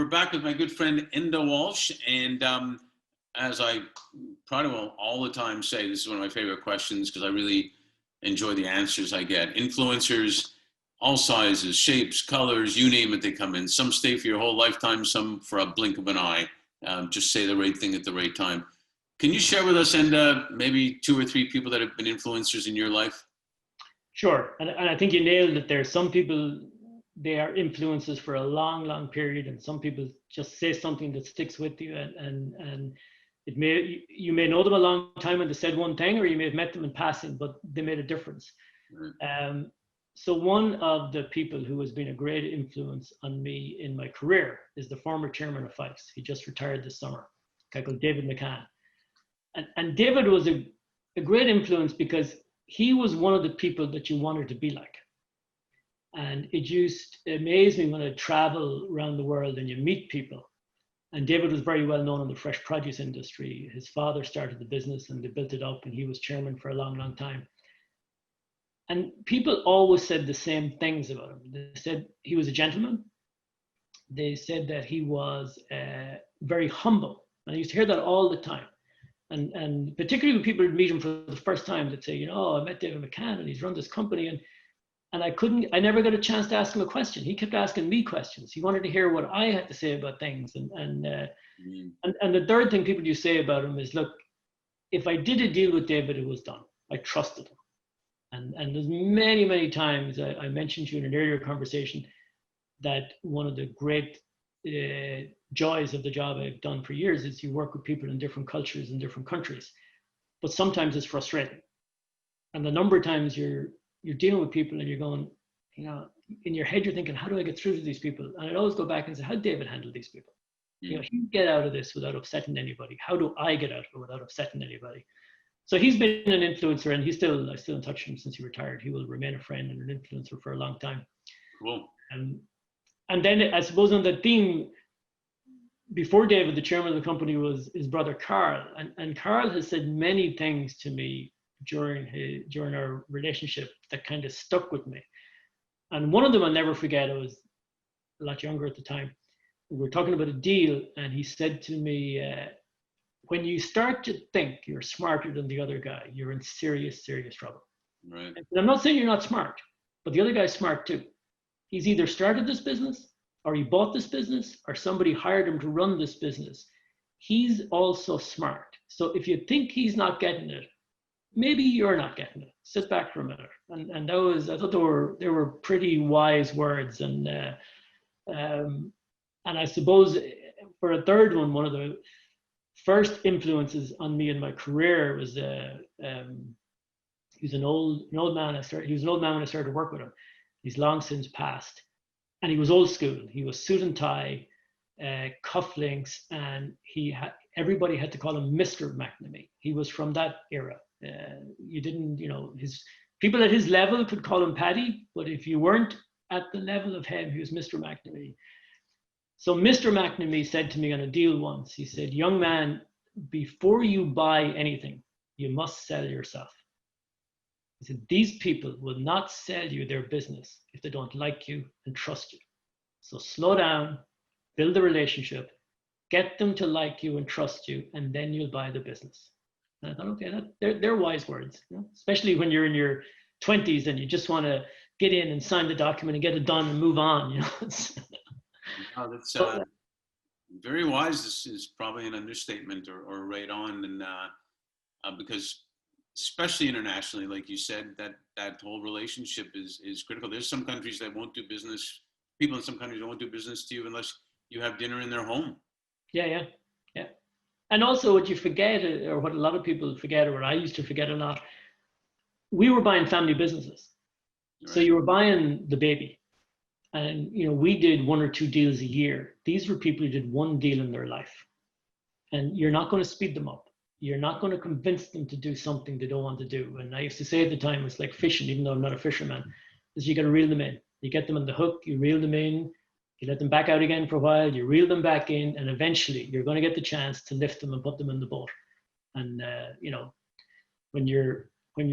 back with my good friend Enda Walsh, and as I probably will all the time say, this is one of my favorite questions because I really enjoy the answers I get. Influencers, all sizes, shapes, colors, you name it, they come in. Some stay for your whole lifetime, some for a blink of an eye. Just say the right thing at the right time. Can you share with us, Enda, maybe 2 or 3 people that have been influencers in your life? Sure, and I think you nailed it there. Some people, they are influences for a long, long period, and some people just say something that sticks with you, and you may know them a long time and they said one thing, or you may have met them in passing, but they made a difference. Right. So one of the people who has been a great influence on me in my career is the former chairman of FICE. He just retired this summer, a guy called David McCann. And David was a great influence because he was one of the people that you wanted to be like. And it used to amaze me when I travel around the world and you meet people. And David was very well known in the fresh produce industry. His father started the business and they built it up, and he was chairman for a long, long time. And people always said the same things about him. They said he was a gentleman. They said that he was very humble. And I used to hear that all the time. And particularly when people would meet him for the first time, they'd say, I met David McCann and he's run this company. And I never got a chance to ask him a question. He kept asking me questions. He wanted to hear what I had to say about things. And the third thing people used to say about him is, look, if I did a deal with David, it was done. I trusted him. And there's many, many times I mentioned to you in an earlier conversation that one of the great joys of the job I've done for years is you work with people in different cultures and different countries, but sometimes it's frustrating. And the number of times you're dealing with people and you're going, in your head you're thinking, how do I get through to these people? And I'd always go back and say, how did David handle these people? He get out of this without upsetting anybody. How do I get out of it without upsetting anybody? So he's been an influencer, and I'm still in touch with him since he retired. He will remain a friend and an influencer for a long time. Cool. And then I suppose on the theme, before David, the chairman of the company was his brother Carl, and Carl has said many things to me during our relationship that kind of stuck with me. And one of them I'll never forget. I was a lot younger at the time. We were talking about a deal, and he said to me, when you start to think you're smarter than the other guy, you're in serious, serious trouble. Right. And I'm not saying you're not smart, but the other guy's smart too. He's either started this business, or he bought this business, or somebody hired him to run this business. He's also smart. So if you think he's not getting it, maybe you're not getting it. Sit back for a minute. And I thought they were pretty wise words. And I suppose for a third one of the first influences on me in my career was he was an old man. He was an old man when I started to work with him. He's long since passed, and he was old school. He was suit and tie, cufflinks, and everybody had to call him Mr. McNamee. He was from that era. You didn't, his people at his level could call him Paddy, but if you weren't at the level of him, he was Mr. McNamee. So Mr. McNamee said to me on a deal once, he said, young man, before you buy anything, you must sell yourself. He said, these people will not sell you their business if they don't like you and trust you. So slow down, build a relationship, get them to like you and trust you, and then you'll buy the business. And I thought, okay, they're wise words, especially when you're in your 20s and you just want to get in and sign the document and get it done and move on. Wow, that's very wise. This is probably an understatement or right on, and because especially internationally, like you said, that whole relationship is critical. There's some countries that won't do business. People in some countries won't do business to you unless you have dinner in their home. Yeah. And also what you forget, or what a lot of people forget, or what I used to forget a lot, we were buying family businesses. Right. So you were buying the baby. And, we did 1 or 2 deals a year. These were people who did 1 deal in their life. And you're not going to speed them up. You're not going to convince them to do something they don't want to do. And I used to say at the time, it's like fishing, even though I'm not a fisherman, is you got to reel them in. You get them on the hook, you reel them in, you let them back out again for a while, you reel them back in, and eventually you're going to get the chance to lift them and put them in the boat. And, when you're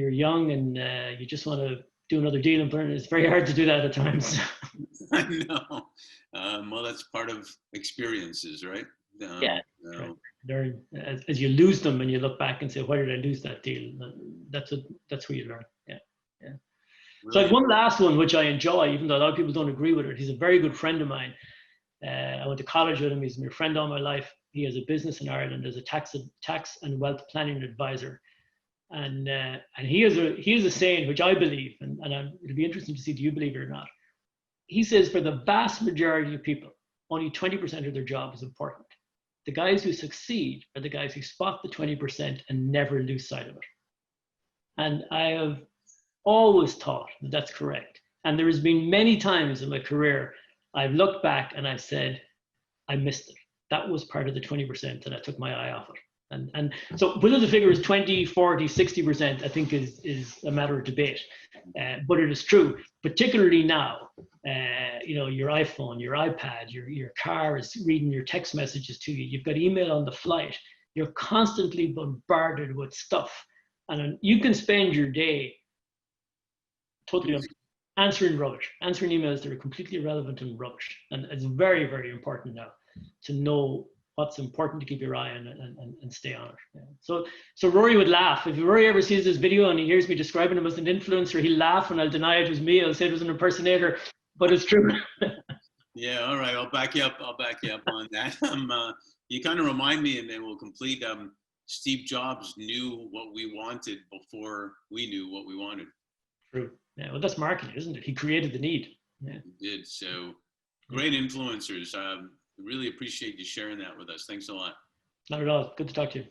young and you just want to do another deal and put it in. It's very hard to do that at times. I know. Well, that's part of experiences, right? Yeah. So, Learn as you lose them and you look back and say, why did I lose that deal? That's where you learn. Yeah. Yeah. So I really, have one last one, which I enjoy, even though a lot of people don't agree with it. He's a very good friend of mine. I went to college with him. He's been a friend all my life. He has a business in Ireland as a tax and wealth planning advisor. And he has a saying, which I believe, and it'll be interesting to see, do you believe it or not? He says, for the vast majority of people, only 20% of their job is important. The guys who succeed are the guys who spot the 20% and never lose sight of it. And I have always thought that that's correct. And there has been many times in my career, I've looked back and I've said, I missed it. That was part of the 20% that I took my eye off it. And so whether the figure is 20, 40, 60%, I think is a matter of debate. But it is true, particularly now. Your iPhone, your iPad, your car is reading your text messages to you. You've got email on the flight. You're constantly bombarded with stuff. And you can spend your day totally answering rubbish, answering emails that are completely irrelevant and rubbish. And it's very, very important now to know what's important to keep your eye on and stay on it. Yeah. So Rory would laugh. If Rory ever sees this video and he hears me describing him as an influencer, he'll laugh and I'll deny it was me. I'll say it was an impersonator, but it's true. yeah, all right. I'll back you up on that. You kind of remind me, and then we'll complete. Steve Jobs knew what we wanted before we knew what we wanted. True. Yeah, well, that's marketing, isn't it? He created the need. Yeah. He did. So great influencers. Really appreciate you sharing that with us. Thanks a lot. Not at all. Good to talk to you.